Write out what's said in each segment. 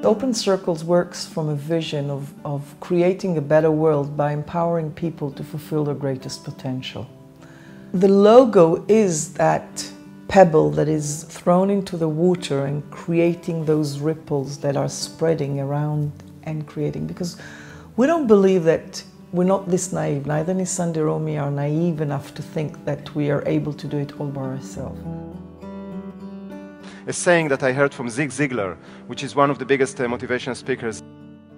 Open Circles works from a vision of creating a better world by empowering people to fulfill their greatest potential. The logo is that pebble that is thrown into the water and creating those ripples that are spreading around and creating, because we don't believe that we're not this naive. Neither Nisandeh or me are naive enough to think that we are able to do it all by ourselves. A saying that I heard from Zig Ziglar, which is one of the biggest motivational speakers.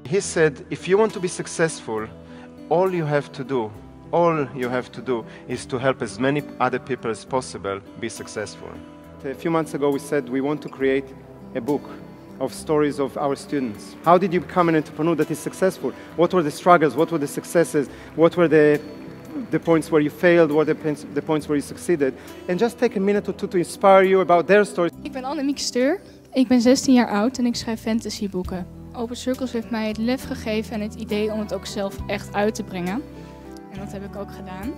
He said, if you want to be successful, all you have to do is to help as many other people as possible be successful. A few months ago we said we want to create a book of stories of our students. How did you become an entrepreneur that is successful? What were the struggles? What were the successes? What were the points where you failed? What were the points where you succeeded? And just take a minute or two to inspire you about their stories. Ik ben Annemiek Steur, ik ben 16 jaar oud en ik schrijf fantasyboeken. Open Circles heeft mij het lef gegeven en het idee om het ook zelf echt uit te brengen. En dat heb ik ook gedaan.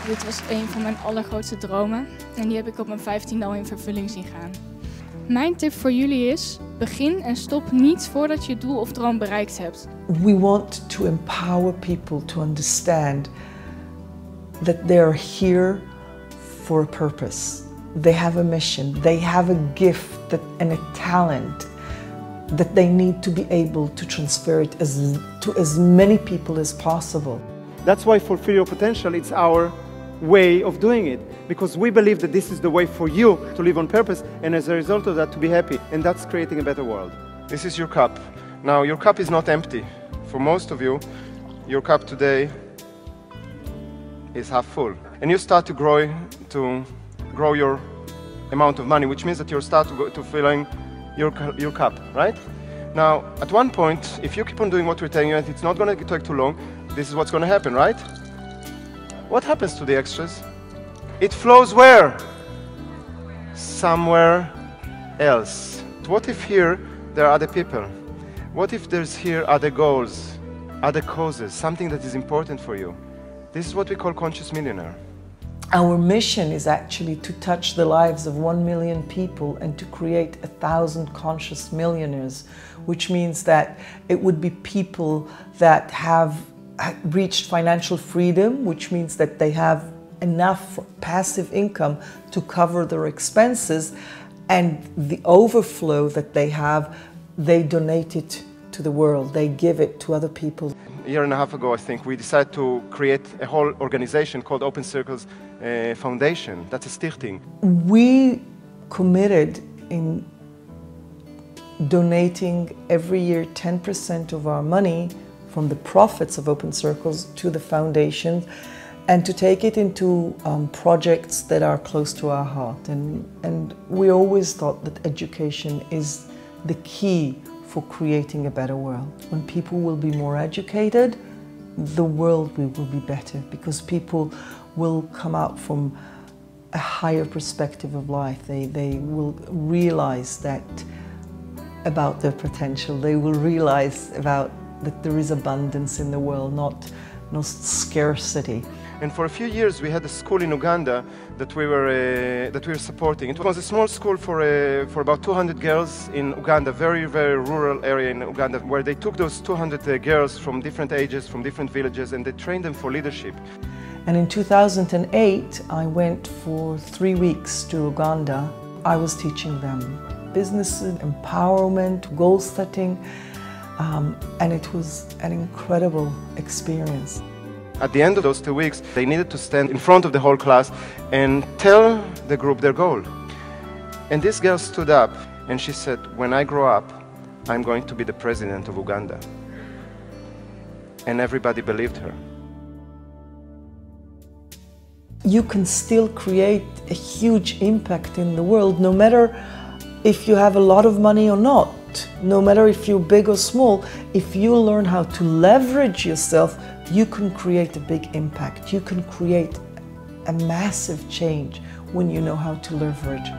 Dit was een van mijn allergrootste dromen en die heb ik op mijn 15e al in vervulling zien gaan. Mijn tip voor jullie is, begin en stop niet voordat je doel of droom bereikt hebt. We want to empower people to understand that they are here for a purpose. They have a mission, they have a gift and a talent that they need to be able to transfer it to as many people as possible. That's why Fulfill Your Potential, it's our way of doing it, because we believe that this is the way for you to live on purpose, and as a result of that to be happy, and that's creating a better world. This is your cup. Now your cup is not empty. For most of you, your cup today is half full, and you start to grow your amount of money, which means that you start to filling your cup, right? Now, at one point, if you keep on doing what we're telling you, and it's not going to take too long, this is what's going to happen, right? What happens to the extras? It flows where? Somewhere else. What if here there are other people? What if there's here other goals, other causes, something that is important for you? This is what we call conscious millionaire. Our mission is actually to touch the lives of 1 million people and to create 1,000 conscious millionaires, which means that it would be people that have reached financial freedom, which means that they have enough passive income to cover their expenses, and the overflow that they have, they donate it to the world, they give it to other people. A year and a half ago, I think, we decided to create a whole organization called Open Circles Foundation. That's a Stichting. We committed in donating every year 10% of our money from the profits of Open Circles to the foundation, and to take it into projects that are close to our heart. And we always thought that education is the key for creating a better world. When people will be more educated, the world will be better, because people will come out from a higher perspective of life. They will realize that about their potential. They will realize that there is abundance in the world, not scarcity. And for a few years we had a school in Uganda that we were supporting. It was a small school for about 200 girls in Uganda, very, very rural area in Uganda, where they took those 200 girls from different ages, from different villages, and they trained them for leadership. And in 2008, I went for 3 weeks to Uganda. I was teaching them business, empowerment, goal setting, and it was an incredible experience. At the end of those 2 weeks, they needed to stand in front of the whole class and tell the group their goal. And this girl stood up and she said, when I grow up, I'm going to be the president of Uganda. And everybody believed her. You can still create a huge impact in the world, no matter if you have a lot of money or not, no matter if you're big or small. If you learn how to leverage yourself, you can create a big impact. You can create a massive change when you know how to leverage.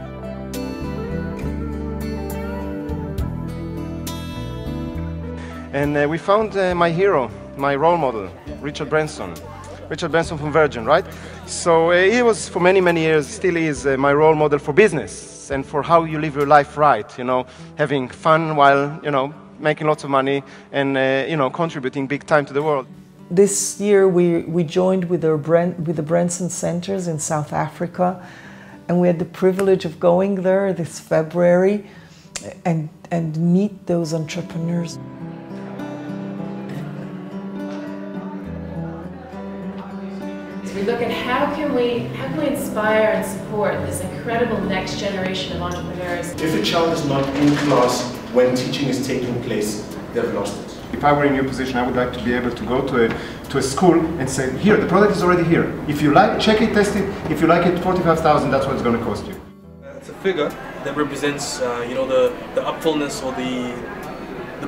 And we found my hero, my role model, Richard Branson from Virgin, right? So he was for many, many years, still is my role model for business and for how you live your life right, you know, having fun while, you know, making lots of money and, you know, contributing big time to the world. This year we joined with the Branson Centers in South Africa, and we had the privilege of going there this February and meet those entrepreneurs. We look at how can we inspire and support this incredible next generation of entrepreneurs. If a child is not in class when teaching is taking place, they've lost it. If I were in your position, I would like to be able to go to a school and say, here, the product is already here. If you like, check it, test it. If you like it, 45,000, that's what it's going to cost you. It's a figure that represents, you know, the upfulness or the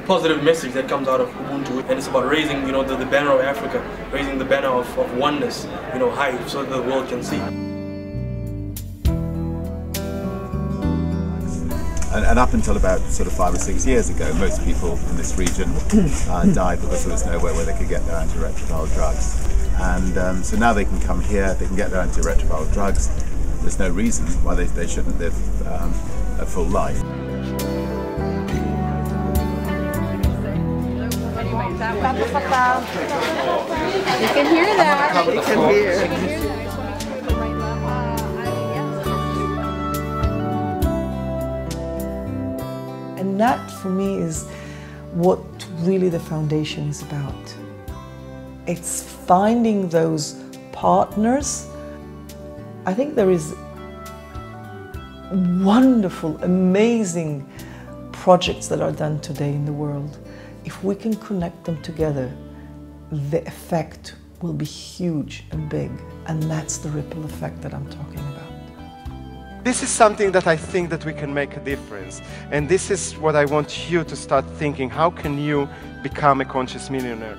positive message that comes out of Ubuntu, and it's about raising, you know, the banner of Africa, raising the banner of oneness, you know, high, so that the world can see. And up until about sort of 5 or 6 years ago, most people in this region died because there was nowhere where they could get their antiretroviral drugs. And so now they can come here, they can get their antiretroviral drugs. There's no reason why they shouldn't live a full life. You can hear that. You can hear. And that, for me, is what really the foundation is about. It's finding those partners. I think there is wonderful, amazing projects that are done today in the world. If we can connect them together, the effect will be huge and big. And that's the ripple effect that I'm talking about. This is something that I think that we can make a difference. And this is what I want you to start thinking. How can you become a conscious millionaire?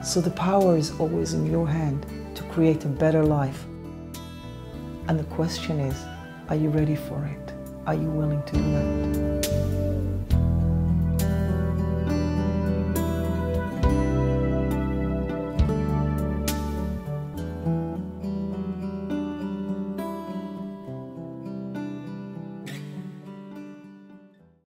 So the power is always in your hand to create a better life. And the question is, are you ready for it? Are you willing to do that?